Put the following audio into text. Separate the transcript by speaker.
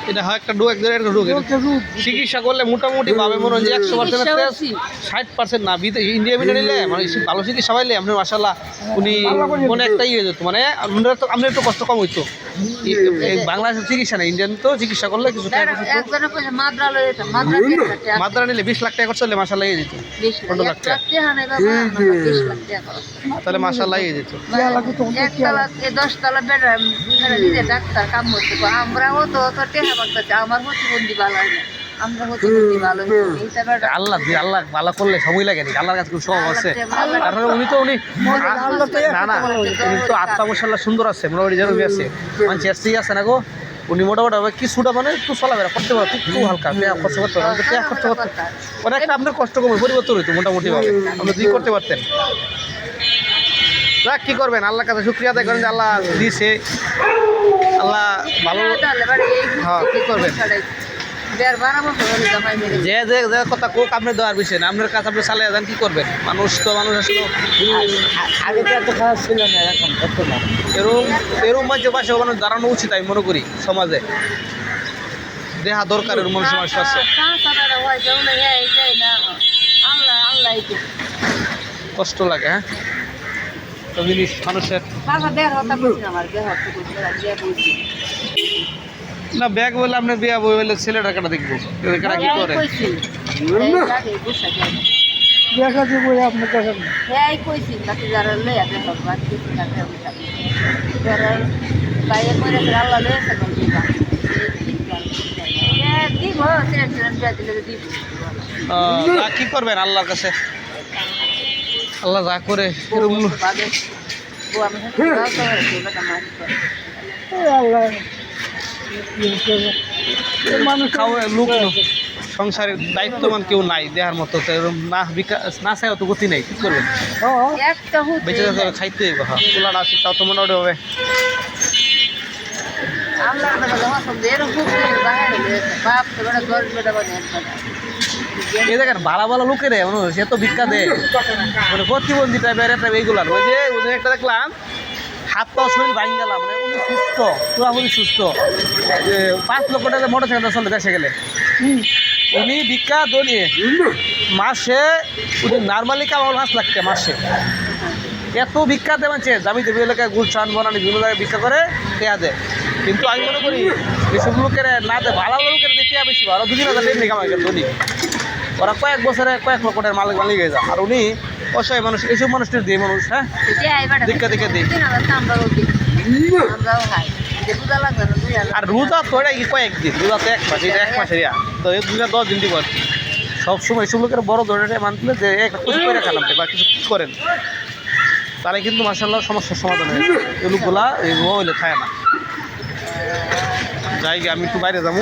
Speaker 1: এটা হয় একটা রোগ, একটা রোগ। চিকিৎসা করলে মোটামুটি ভাবে মনে হয় যে 100% 60% না। ইন্ডিয়া মিডিয়া নিলে মানে ভালো চিকিৎসা পাইলে আপনার মাশাআল্লাহ উনি মনে একটাই হয়ে যেত, মানে আমরা একটু কষ্ট কম হইতো। বাংলাদেশের চিকিৎসা না, ইন্ডিয়ান তো চিকিৎসা করলে কিছু মাদ্রা নিলে 20 লাখ টাকা খরচ হলে মাশাআল্লাহ হয়ে যেত। 15 লাখ টাকা তাহলে মাশাআল্লাহ হয়ে যেত।
Speaker 2: 10 তলা বেড নিজে ডাক্তার কাম করতে, আমরাও তো টেহা বাগতাছে, আমার প্রতিবন্ধী ভালো হয় না, আমরা প্রতিবন্ধী ভালো
Speaker 1: আল্লাহ আল্লাহ ভালো করলে সময় লাগে না, আল্লাহর কাছে খুব সব আছে। তারপরে উনি না না উনি তো আত্মা মাশাআল্লাহ সুন্দর আছে, মোটামুটি যেরকম আছে মানুষ ঠিক আছে না গো। উনি মোটামুটি কিছুটা মানে একটু চলাফেরা করতে পারতো, একটু হালকা খরচ করতে পারতো, খরচ করতে অনেকটা আপনার কষ্ট কমে পরিবর্তন হইতো মোটামুটি ভাবে, আপনি যদি করতে পারতেন। যাক কি করবেন, আল্লাহর কাছে শুকরিয়া আদায় করেন যে আল্লাহ দিয়েছে, আল্লাহ ভালো। হ্যাঁ কি করবেন, যে যে যে কথা কোক আপনি দেওয়ার বিষয় না, আপনার কাছে আপনি চালিয়ে যান, কি করবেন। মানুষ তো মানুষ আসলে
Speaker 2: আগে তো এত খারাপ ছিল না, এখন এত না।
Speaker 1: এরকম মাঝে পাশে মানুষ দাঁড়ানো উচিত আমি মনে করি, সমাজে দেহা দরকার এরকম মানুষ আছে। কষ্ট লাগে, হ্যাঁ তো জিনিস মানুষের না ব্যাগ বলে আপনি বিয়া বই বলে ছেলেটা কেটা দেখবো, কেটা কি করে
Speaker 2: দেখা দিব আপনি দেখেন। হ্যাঁ কইছি নাকি যারা লইয়া দেখো বাকি থাকে যারা বাইরে করে আল্লাহ লইয়া থাকেন দিবা দিব সিলেকশন দিলে দিব।
Speaker 1: কি করবেন আল্লাহর কাছে, আল্লাহ যা করে এরকম মানুষ খাওয়া লোক সংসারের দায়িত্বমান কেউ নাই দেহার মতো, না বিকাশ না চাই অত গতি নেই, কি করবেন বেঁচে যেতে হবে, খাইতে হবে। হ্যাঁ তোলাটা আছে তাও তো মোটামুটি হবে। এই দেখেন ভালো ভালো লোকের সে তো ভিক্ষা দেয়, মানে প্রতিবন্ধী টাইপের এইগুলার ওই যে ওদের একটা দেখলাম হাত পা শরীর ভাঙ গেলাম, মানে উনি সুস্থ, পুরাপুরি সুস্থ, 5 লক্ষ টাকা মোটর সাইকেল চলে দেশে গেলে। উনি ভিক্ষা দনিয়ে মাসে উনি নর্মালি কামাল 5 লাখ টাকা মাসে, এত ভিক্ষা দেয় মানছে জামি দেবী এলাকায় গুলশান বনানি বিভিন্ন জায়গায় ভিক্ষা করে টেয়া দেয়। কিন্তু আমি মনে করি এসব লোকের না দেয়, ভালো লোকের দিয়ে টেয়া বেশি ভালো, 2-3 হাজার টাকা কামাই গেল ধনী, ওরা কয়েক বছরে কয়েক লক্ষ টাকার মালিক হয়ে যায়। আর উনি অসহায় মানুষ, এইসব মানুষটির দিয়ে মানুষ, হ্যাঁ ভিক্ষা দিকে দিই। আর রোজা তো এটা কয়েকদিন, রোজা তো 1 মাস, এটা 1 মাসের তো 10 দিন দিব আর কি। সবসময় এসব লোকের বড় ধরনের মানলে যে কিছু করে খান বা কিছু করেন, তাহলে কিন্তু মাশাআল্লাহ সমস্যার সমাধান হয়। এই লোকগুলা এই হইলে খায় না। যাই আমি একটু বাইরে যাবো।